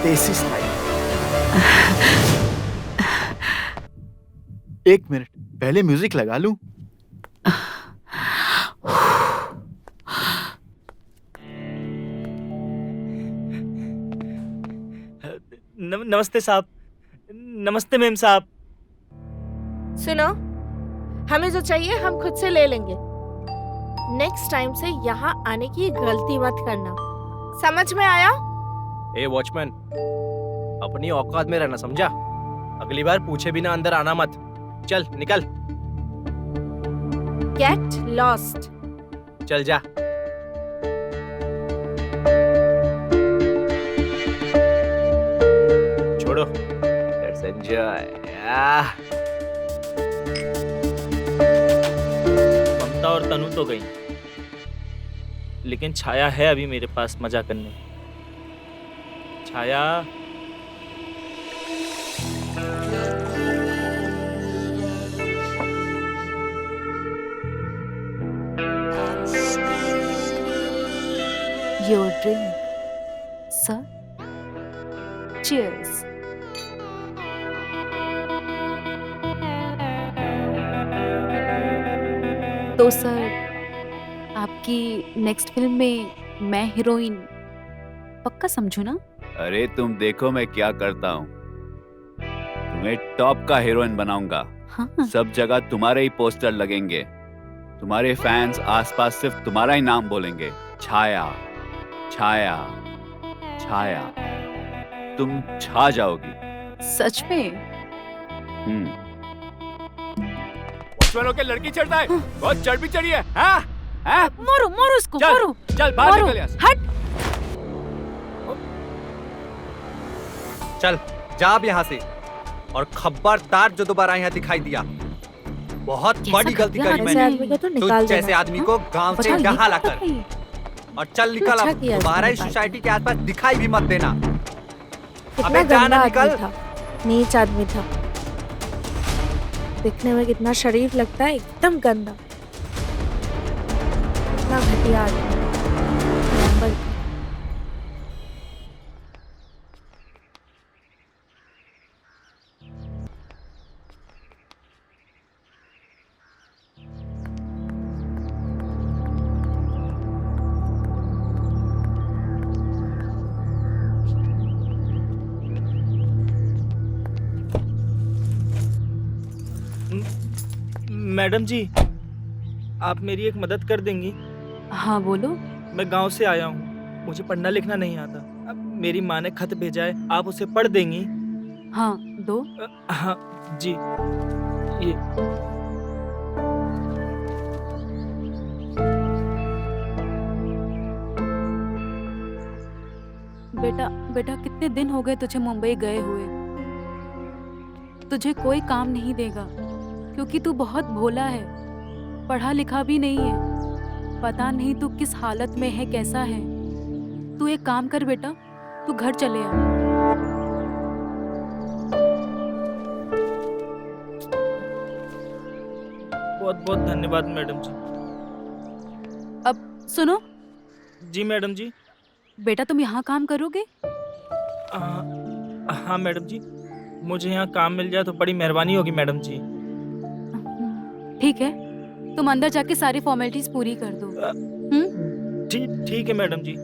S5: देसी स्टाइल। एक मिनट, पहले म्यूजिक लगा लूं।
S6: नमस्ते साहब। नमस्ते मेम साहब।
S1: सुनो, हमें जो चाहिए हम खुद से ले लेंगे। नेक्स्ट टाइम से यहाँ आने की गलती मत करना, समझ में आया?
S10: ए वॉचमैन, अपनी औकात में रहना, समझा? अगली बार पूछे बिना अंदर आना मत। चल निकल।
S1: Get lost.
S10: चल जा। छोड़ो, लेट्स एंजॉय।
S6: ममता और तनु तो गई, लेकिन छाया है अभी मेरे पास मजा करने। छाया,
S9: योर ड्रिंक सर। चीयर्स। तो सर, आपकी नेक्स्ट फिल्म में मैं हीरोइन पक्का समझू ना?
S4: अरे तुम देखो मैं क्या करता हूँ, तुम्हें टॉप का हीरोइन बनाऊंगा।
S9: हाँ।
S4: सब जगह तुम्हारे ही पोस्टर लगेंगे, तुम्हारे फैंस आसपास सिर्फ तुम्हारा ही नाम बोलेंगे, छाया छाया छाया। तुम छा जाओगी।
S9: सच में?
S10: वॉचमैन के लड़की चढ़ता है, बहुत चढ़ भी चढ़ी है। हाँ? हाँ?
S9: मारो मारो उसको,
S10: चल,
S9: मारो।
S10: चल बाहर
S9: मारो,
S10: निकल यहाँ से।
S9: हट।
S7: चल जा अब यहाँ से, और खबरदार जो दोबारा यहाँ दिखाई दिया। बहुत
S9: कैसा
S7: बड़ी गलती
S9: कर दिया
S7: करी
S9: ऐसे
S7: मैंने।
S1: आदमी को तो
S7: तू
S1: निकाल
S7: जैसे
S1: देना।
S7: आदमी को गांव से
S9: बताओ, ये
S7: यहाँ
S9: क्या
S7: लाकर,
S9: कर रही है?
S7: और चल निकल
S1: अच्छा
S7: अब,
S1: किया
S7: दोबारा
S1: इसने
S7: इस
S1: बात।
S7: सोसाइटी के आसपास दिखाई भी मत देना।
S1: कितना
S7: अबे जाना,
S1: गंदा
S7: निकल।
S1: आदमी था, नीच आदमी था। दिखने में कितना शरीफ लगता है, एकदम गंदा। कितना घटिया आदमी। नंबर
S6: मैडम जी, आप मेरी एक मदद कर देंगी?
S9: हाँ बोलो।
S6: मैं गांव से आया हूँ, मुझे पढ़ना लिखना नहीं आता। अब मेरी माँ ने खत भेजा है, आप उसे पढ़ देंगी?
S9: हाँ दो।
S6: हाँ जी, ये
S9: बेटा बेटा कितने दिन हो गए तुझे मुंबई गए हुए। तुझे कोई काम नहीं देगा क्योंकि तू बहुत भोला है, पढ़ा लिखा भी नहीं है। पता नहीं तू किस हालत में है, कैसा है। तू एक काम कर बेटा, तू घर चले आ।
S6: बहुत बहुत धन्यवाद मैडम जी।
S9: अब सुनो
S6: जी मैडम जी।
S9: बेटा, तुम यहाँ काम करोगे?
S6: हाँ मैडम जी, मुझे यहाँ काम मिल जाए तो बड़ी मेहरबानी होगी मैडम जी।
S9: ठीक है, तुम अंदर जाके सारी फॉर्मेलिटीज पूरी कर दो।
S6: ठीक है मैडम जी।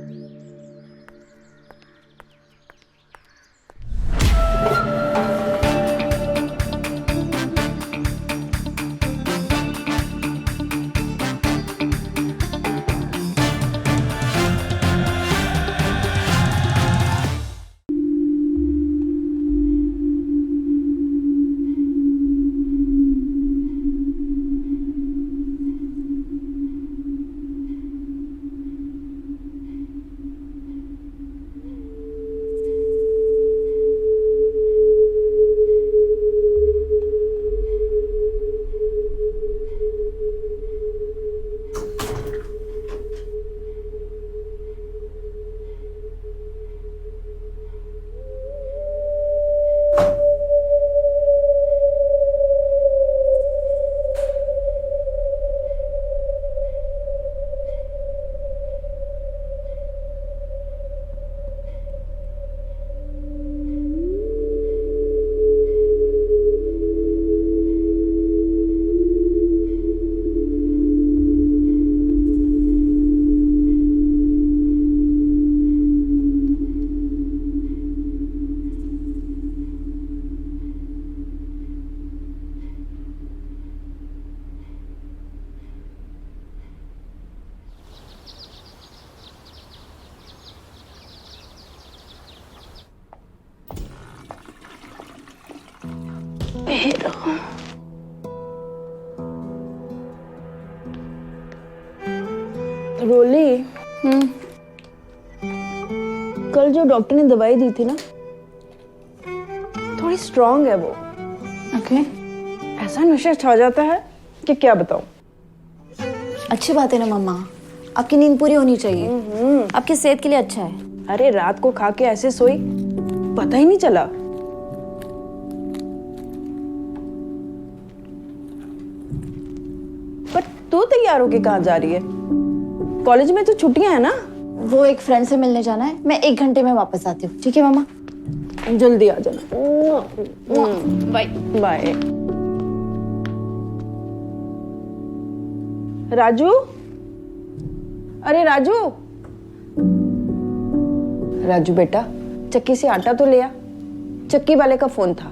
S11: रोली, कल जो डॉक्टर ने दवाई दी थी ना, थोड़ी स्ट्रांग है वो।
S12: ओके।
S11: ऐसा नशा छा जाता है कि क्या बताऊं।
S12: अच्छी बात है ना मम्मा, आपकी नींद पूरी होनी चाहिए, आपकी सेहत के लिए अच्छा है।
S11: अरे रात को खा के ऐसे सोई, पता ही नहीं चला। पर तू तैयार होके कहाँ जा रही है? कॉलेज में तो छुट्टियां है ना?
S12: वो एक फ्रेंड से मिलने जाना है, मैं 1 घंटे में वापस आती हूँ। ठीक है मम्मा?
S11: जल्दी आ जाना।
S12: Bye
S11: bye. राजू, अरे राजू, राजू बेटा, चक्की से आटा तो ले आ। चक्की वाले का फोन था,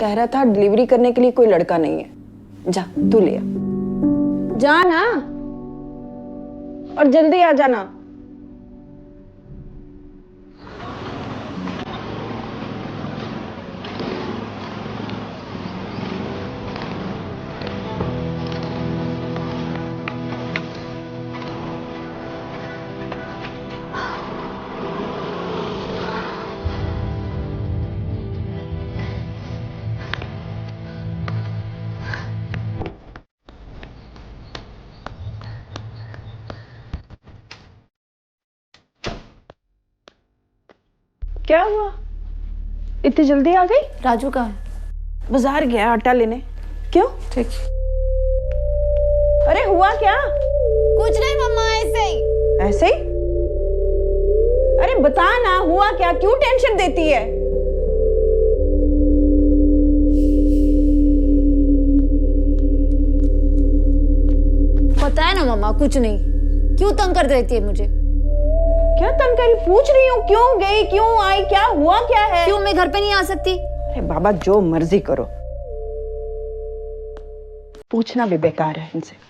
S11: कह रहा था डिलीवरी करने के लिए कोई लड़का नहीं है। जा तू ले आ, जा ना, और जल्दी आ जाना। क्या हुआ, इतनी जल्दी आ गई?
S12: राजू कहाँ है?
S11: बाजार गया आटा लेने। क्यों?
S12: ठीक।
S11: अरे हुआ क्या?
S12: कुछ नहीं मम्मा, ऐसे ही।
S11: ऐसे ही? अरे बता ना, हुआ क्या? क्यों टेंशन देती है?
S12: पता है ना मम्मा, कुछ नहीं। क्यों तंग कर देती है मुझे?
S11: क्या तंग करी? पूछ रही हूँ, क्यों गई, क्यों आई, क्या हुआ, क्या है?
S12: क्यों मैं घर पे नहीं आ सकती?
S11: अरे बाबा, जो मर्जी करो, पूछना भी बेकार है इनसे।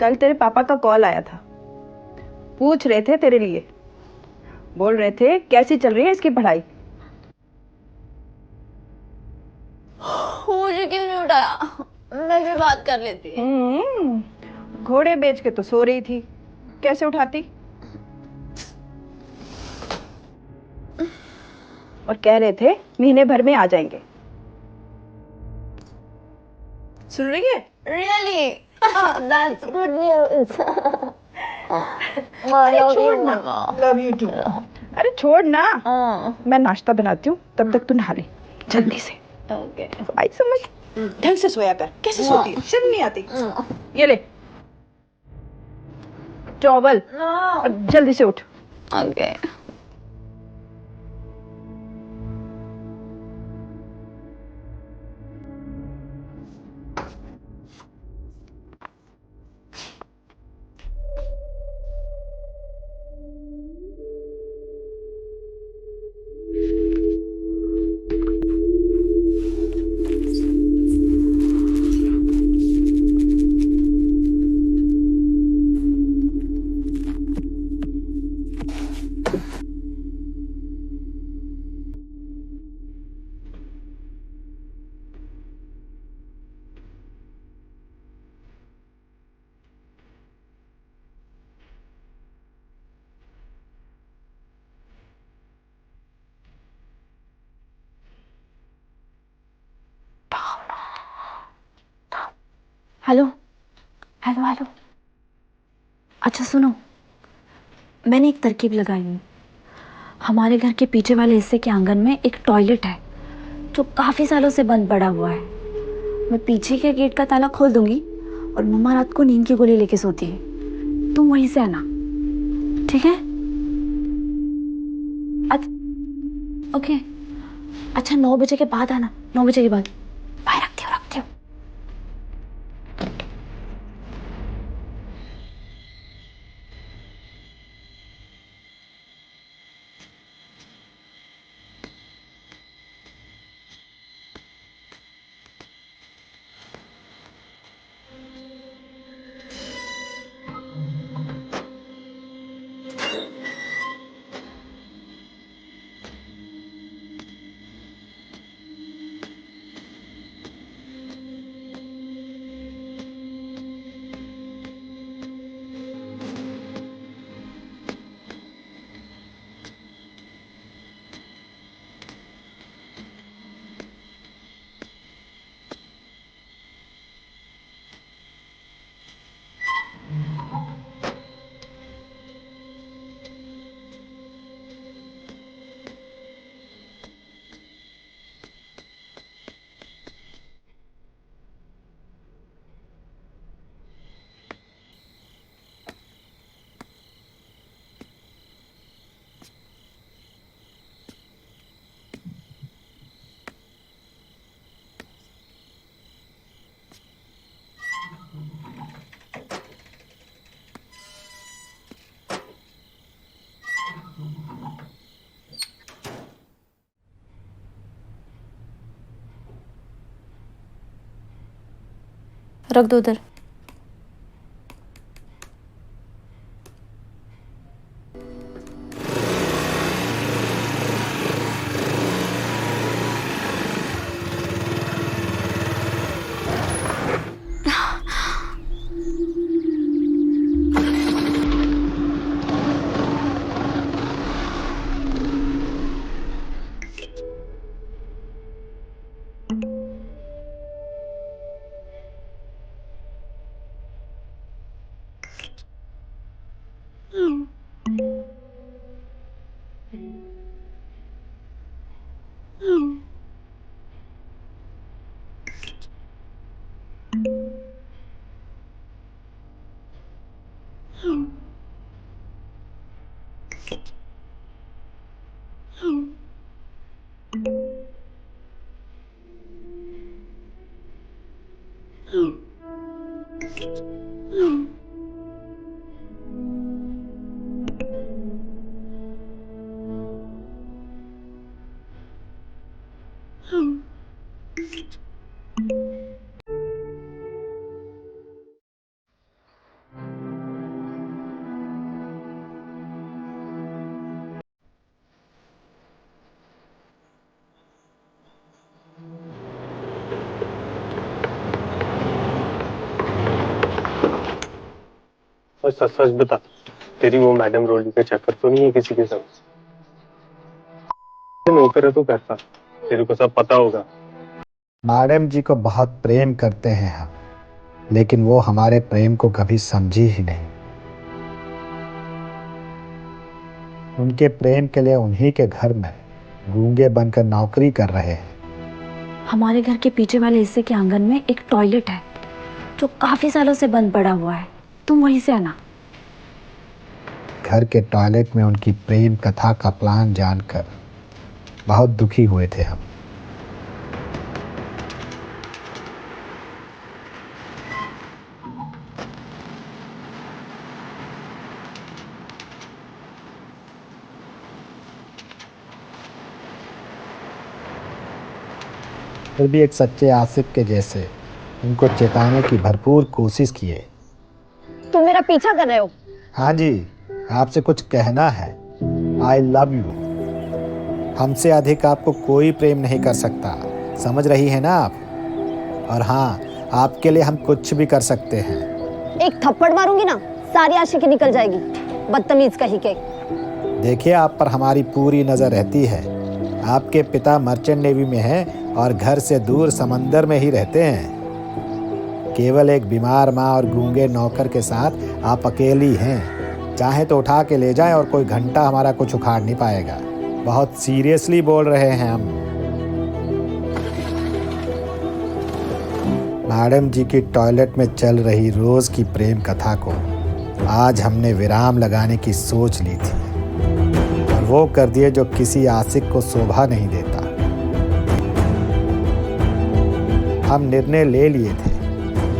S11: कल तेरे पापा का कॉल आया था, पूछ रहे थे तेरे लिए, बोल रहे थे कैसी चल रही है इसकी पढ़ाई।
S12: मुझे क्यों नहीं उठाया? मैं भी बात कर लेती।
S11: घोड़े बेच के तो सो रही थी, कैसे उठाती? और कह रहे थे महीने भर में आ जाएंगे। सुन रही है?
S12: Really? That's good news.
S11: Love you too. अरे छोड़ ना, मैं नाश्ता बनाती हूँ, तब तक तू नहा ले जल्दी से।
S12: Okay.
S11: आई समझ? ढंग से सोया कर। कैसे सोती है? शर्म नहीं आती? ये ले टॉवल और जल्दी से उठ।
S12: Okay.
S13: Hello hello hello. अच्छा सुनो, मैंने एक तरकीब लगाई है। हमारे घर के पीछे वाले हिस्से के आंगन में एक टॉयलेट है जो काफी सालों से बंद पड़ा हुआ है। मैं पीछे के गेट का ताला खोल दूंगी और मम्मा रात को नींद की गोली लेके सोती है, तुम वहीं से आना, ठीक है? ओके। अच्छा 9 बजे के बाद आना, 9 बजे के बाद। बाय, रखती हूँ रखती हूँ। रख दो उधर।
S14: और सच सच बता, तेरी वो मैडम रोली का चक्कर तो नहीं है किसी के साथ? नौकर है तो कैसा, तेरे को सब पता होगा।
S15: मैडम जी को बहुत प्रेम करते हैं हम, लेकिन वो हमारे प्रेम को कभी समझी ही नहीं। उनके प्रेम के लिए उन्हीं के घर में गूंगे बनकर नौकरी कर रहे हैं।
S13: हमारे घर के पीछे वाले हिस्से के आंगन में एक टॉयलेट है जो काफी सालों से बंद पड़ा हुआ है, तुम वहीं से आना।
S15: घर के टॉयलेट में उनकी प्रेम कथा का प्लान जानकर बहुत दुखी हुए थे हम। फिर भी एक सच्चे आसिफ के जैसे उनको चेताने की भरपूर कोशिश किए।
S13: तुम मेरा पीछा कर रहे हो?
S15: हाँ जी, आपसे कुछ कहना है। I love you. हमसे अधिक आपको कोई प्रेम नहीं कर सकता, समझ रही है ना आप? और हाँ, आपके लिए हम कुछ भी कर सकते हैं।
S13: एक थप्पड़ मारूंगी ना, सारी आशिकी निकल जाएगी, बदतमीज कहीं के।
S15: देखिए, आप पर हमारी पूरी नज़र रहती है। आपके पिता मर्चेंट नेवी में हैं और घर से दूर समंदर में ही रहते हैं। केवल एक बीमार माँ और गूंगे नौकर के साथ आप अकेली हैं। चाहे तो उठा के ले जाएं और कोई घंटा हमारा कुछ उखाड़ नहीं पाएगा। बहुत सीरियसली बोल रहे हैं हम। मैडम जी की टॉयलेट में चल रही रोज की प्रेम कथा को आज हमने विराम लगाने की सोच ली थी, और वो कर दिए जो किसी आशिक को शोभा नहीं देता। हम निर्णय ले लिए थे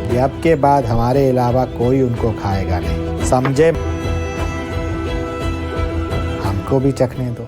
S15: कि अब के बाद हमारे अलावा कोई उनको खाएगा नहीं, समझे? हमको भी चखने दो।